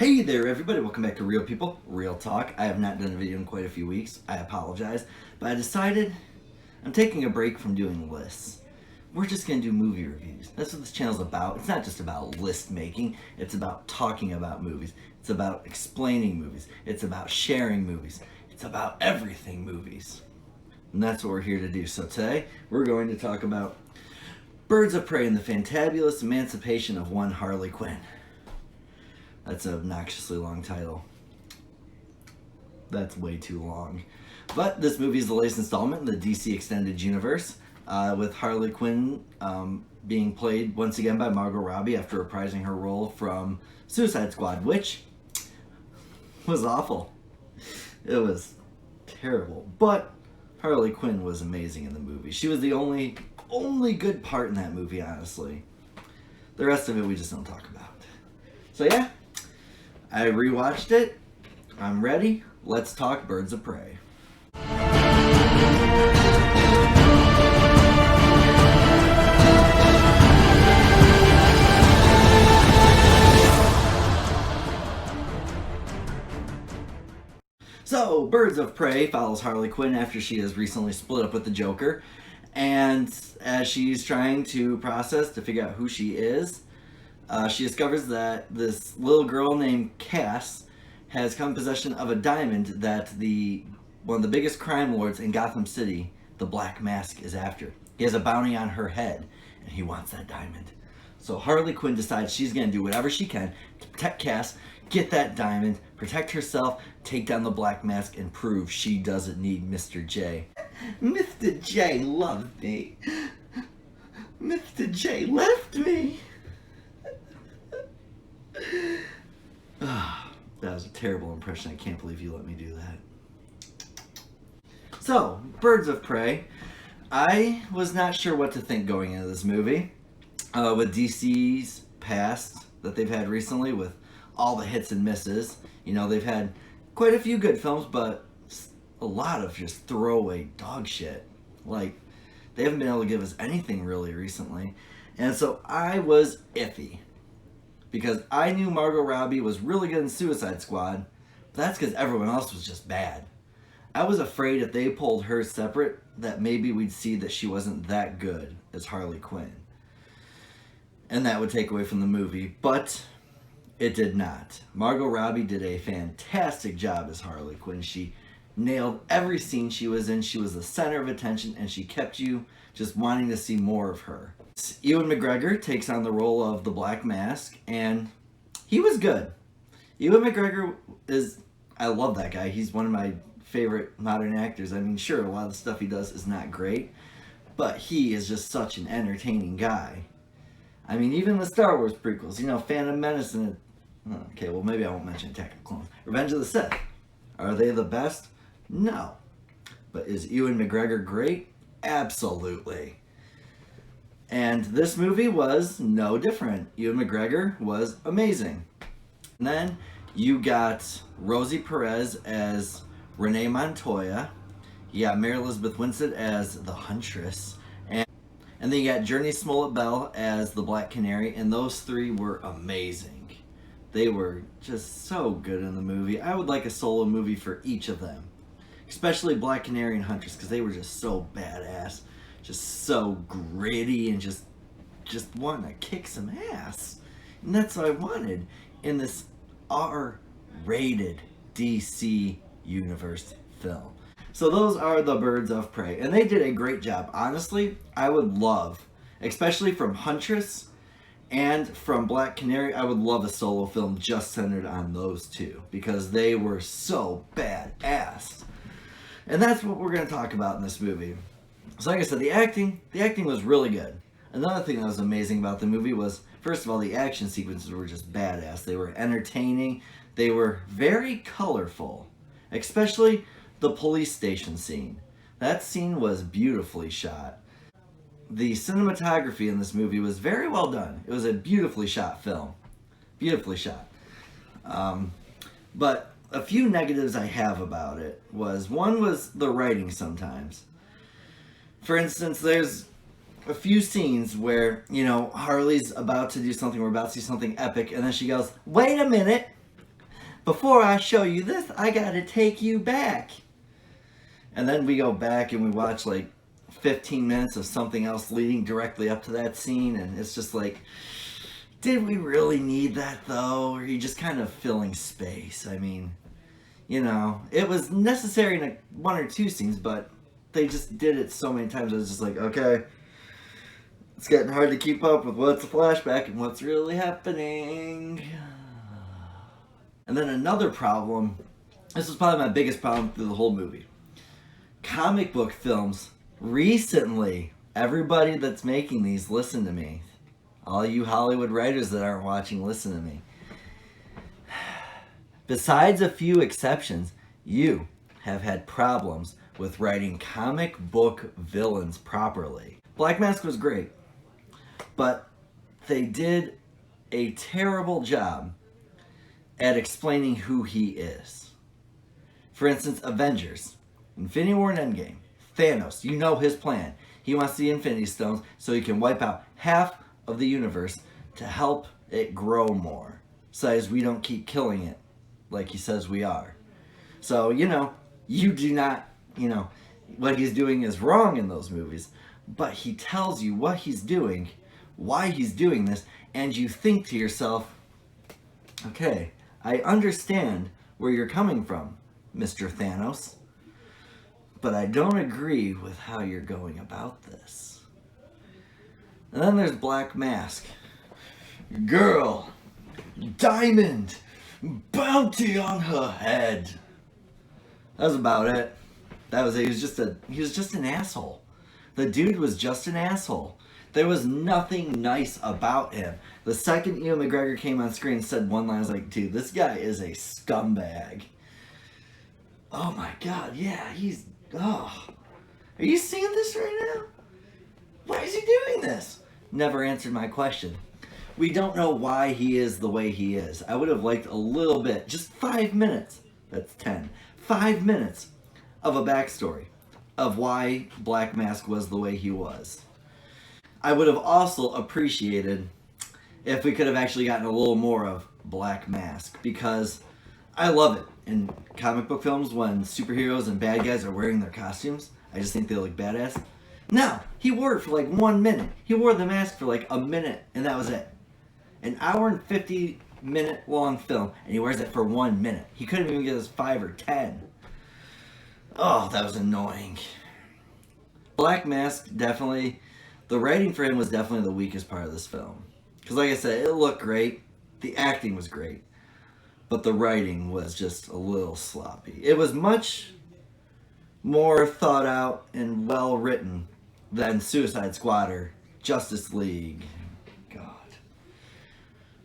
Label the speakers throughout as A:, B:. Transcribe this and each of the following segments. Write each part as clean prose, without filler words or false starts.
A: Hey there everybody, welcome back to Real People, Real Talk. I have not done a video in quite a few weeks, I apologize, but I decided I'm taking a break from doing lists. We're just going to do movie reviews. That's what this channel's about. It's not just about list making, it's about talking about movies. It's about explaining movies. It's about sharing movies. It's about everything movies. And that's what we're here to do. So today, we're going to talk about Birds of Prey and the Fantabulous Emancipation of one Harley Quinn. That's an obnoxiously long title. That's way too long. But this movie is the latest installment in the DC Extended Universe, with Harley Quinn being played once again by Margot Robbie after reprising her role from Suicide Squad, which was awful. It was terrible. But Harley Quinn was amazing in the movie. She was the only good part in that movie, honestly. The rest of it we just don't talk about. So yeah, I rewatched it. I'm ready. Let's talk Birds of Prey. So, Birds of Prey follows Harley Quinn after she has recently split up with the Joker, and as she's trying to process to figure out who she is, she discovers that this little girl named Cass has come in possession of a diamond that one of the biggest crime lords in Gotham City, the Black Mask, is after. He has a bounty on her head, and he wants that diamond. So Harley Quinn decides she's going to do whatever she can to protect Cass, get that diamond, protect herself, take down the Black Mask, and prove she doesn't need Mr. J. Mr. J loved me. Mr. J left me. That was a terrible impression. I can't believe you let me do that. So, Birds of Prey. I was not sure what to think going into this movie. With DC's past that they've had recently, with all the hits and misses. You know, they've had quite a few good films, but a lot of just throwaway dog shit. Like, they haven't been able to give us anything really recently. And so I was iffy. Because I knew Margot Robbie was really good in Suicide Squad, but that's because everyone else was just bad. I was afraid if they pulled her separate, that maybe we'd see that she wasn't that good as Harley Quinn. And that would take away from the movie, but it did not. Margot Robbie did a fantastic job as Harley Quinn. She nailed every scene she was in. She was the center of attention, and she kept you just wanting to see more of her. Ewan McGregor takes on the role of the Black Mask, and he was good. Ewan McGregor I love that guy. He's one of my favorite modern actors. I mean, sure, a lot of the stuff he does is not great, but he is just such an entertaining guy. I mean, even the Star Wars prequels, you know, Phantom Menace and... Okay, well, maybe I won't mention Attack of the Clones. Revenge of the Sith. Are they the best? No. But is Ewan McGregor great? Absolutely. And this movie was no different. Ewan McGregor was amazing. And then you got Rosie Perez as Renee Montoya. You got Mary Elizabeth Winstead as the Huntress. And then you got Journey Smollett-Bell as the Black Canary. And those three were amazing. They were just so good in the movie. I would like a solo movie for each of them. Especially Black Canary and Huntress, because they were just so badass. Just so gritty and just wanting to kick some ass. And that's what I wanted in this R-rated DC Universe film. So those are the Birds of Prey. And they did a great job. Honestly, I would love, especially from Huntress and from Black Canary, I would love a solo film just centered on those two. Because they were so badass. And that's what we're going to talk about in this movie. So like I said, the acting was really good. Another thing that was amazing about the movie was, first of all, the action sequences were just badass. They were entertaining. They were very colorful. Especially the police station scene. That scene was beautifully shot. The cinematography in this movie was very well done. It was a beautifully shot film. Beautifully shot. But a few negatives I have about it one was the writing sometimes. For instance, there's a few scenes where, you know, Harley's about to do something, we're about to see something epic, and then she goes, wait a minute, Before I show you this, I gotta take you back. And then we go back and we watch like 15 minutes of something else leading directly up to that scene, and it's just like, did we really need that though? Or are you just kind of filling space? I mean, you know, it was necessary in one or two scenes, but they just did it so many times. I was just like, okay, it's getting hard to keep up with what's a flashback and what's really happening. And then another problem, this was probably my biggest problem through the whole movie. Comic book films, recently, everybody that's making these, listen to me. All you Hollywood writers that aren't watching, listen to me. Besides a few exceptions, you have had problems with writing comic book villains properly. Black Mask was great, but they did a terrible job at explaining who he is. For instance, Avengers, Infinity War and Endgame, Thanos, you know his plan. He wants the Infinity Stones so he can wipe out half of the universe to help it grow more, so as we don't keep killing it like he says we are. So, you know, you do not, you know, what he's doing is wrong in those movies, but he tells you what he's doing, why he's doing this, and you think to yourself, okay, I understand where you're coming from, Mr. Thanos, but I don't agree with how you're going about this. And then there's Black Mask. Girl, diamond, bounty on her head. That was about it. That was it. He was just an asshole. The dude was just an asshole. There was nothing nice about him. The second Ewan McGregor came on screen and said one line, I was like, dude, this guy is a scumbag. Oh my god, yeah, he's... Oh. Are you seeing this right now? Why is he doing this? Never answered my question. We don't know why he is the way he is. I would have liked a little bit, just 5 minutes. That's 10. 5 minutes of a backstory of why Black Mask was the way he was. I would have also appreciated if we could have actually gotten a little more of Black Mask, because I love it in comic book films when superheroes and bad guys are wearing their costumes. I just think they look badass. No, he wore it for like 1 minute. He wore the mask for like a minute, and that was it. An hour and 50-minute long film, and he wears it for 1 minute. He couldn't even get his 5 or 10. Oh, that was annoying. Black Mask, definitely, the writing for him was definitely the weakest part of this film. Because like I said, it looked great. The acting was great. But the writing was just a little sloppy. It was much more thought out and well written than Suicide Squad or Justice League. God.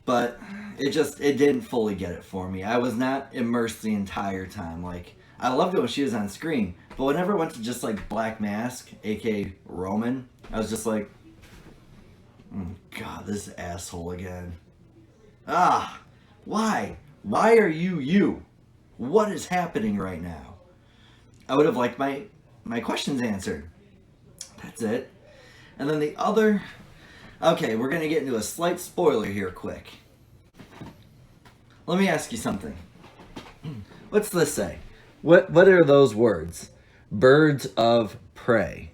A: But it didn't fully get it for me. I was not immersed the entire time. Like, I loved it when she was on screen, but whenever it went to just like Black Mask, aka Roman, I was just like, God, this asshole again. Ah, why? Why are you you? What is happening right now? I would have liked my questions answered. That's it. And then the other... Okay, we're going to get into a slight spoiler here quick. Let me ask you something. What's this say? What are those words? Birds of prey.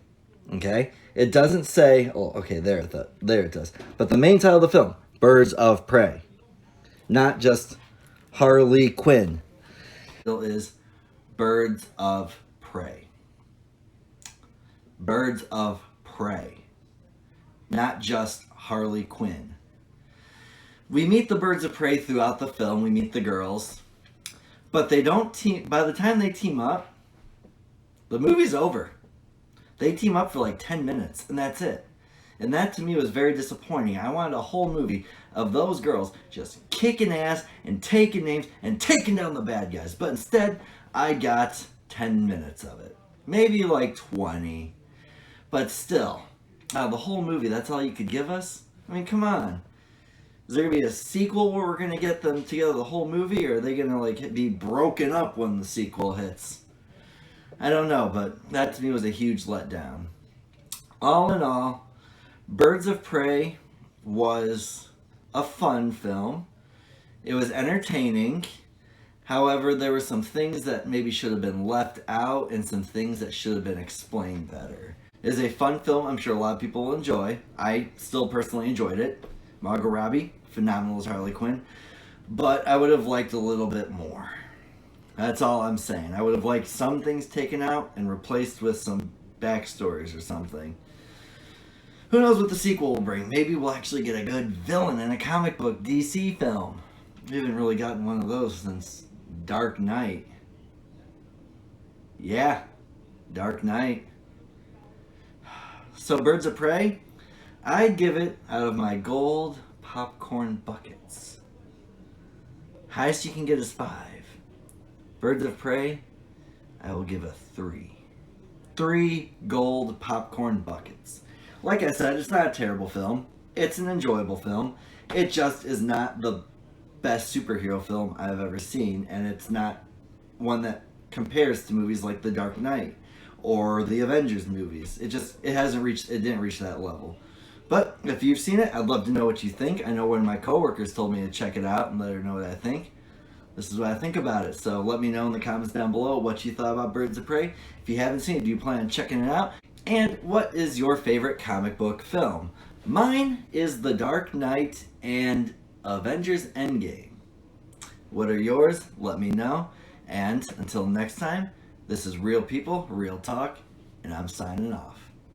A: Okay? It doesn't say... Oh, okay, there it does. But the main title of the film, Birds of Prey. Not just Harley Quinn. It is Birds of Prey. Birds of Prey. Not just Harley Quinn. We meet the Birds of Prey throughout the film. We meet the girls. But they don't team... By the time they team up, the movie's over. They team up for like 10 minutes, and that's it. And that to me was very disappointing. I wanted a whole movie of those girls just kicking ass and taking names and taking down the bad guys. But instead, I got 10 minutes of it. Maybe like 20. But still, out of the whole movie, that's all you could give us? I mean, come on. Is there going to be a sequel where we're going to get them together the whole movie? Or are they going to like be broken up when the sequel hits? I don't know, but that to me was a huge letdown. All in all, Birds of Prey was a fun film. It was entertaining. However, there were some things that maybe should have been left out and some things that should have been explained better. It is a fun film I'm sure a lot of people will enjoy. I still personally enjoyed it. Margot Robbie, phenomenal as Harley Quinn. But I would have liked a little bit more. That's all I'm saying. I would have liked some things taken out and replaced with some backstories or something. Who knows what the sequel will bring? Maybe we'll actually get a good villain in a comic book DC film. We haven't really gotten one of those since Dark Knight. Yeah, Dark Knight. So Birds of Prey, I'd give it, out of my gold popcorn buckets, highest you can get is 5. Birds of Prey, I will give a 3. 3 gold popcorn buckets. Like I said, it's not a terrible film. It's an enjoyable film. It just is not the best superhero film I've ever seen, and it's not one that compares to movies like The Dark Knight or the Avengers movies. It didn't reach that level. But if you've seen it, I'd love to know what you think. I know one of my coworkers told me to check it out and let her know what I think. This is what I think about it. So let me know in the comments down below what you thought about Birds of Prey. If you haven't seen it, do you plan on checking it out? And what is your favorite comic book film? Mine is The Dark Knight and Avengers Endgame. What are yours? Let me know. And until next time, this is Real People, Real Talk, and I'm signing off.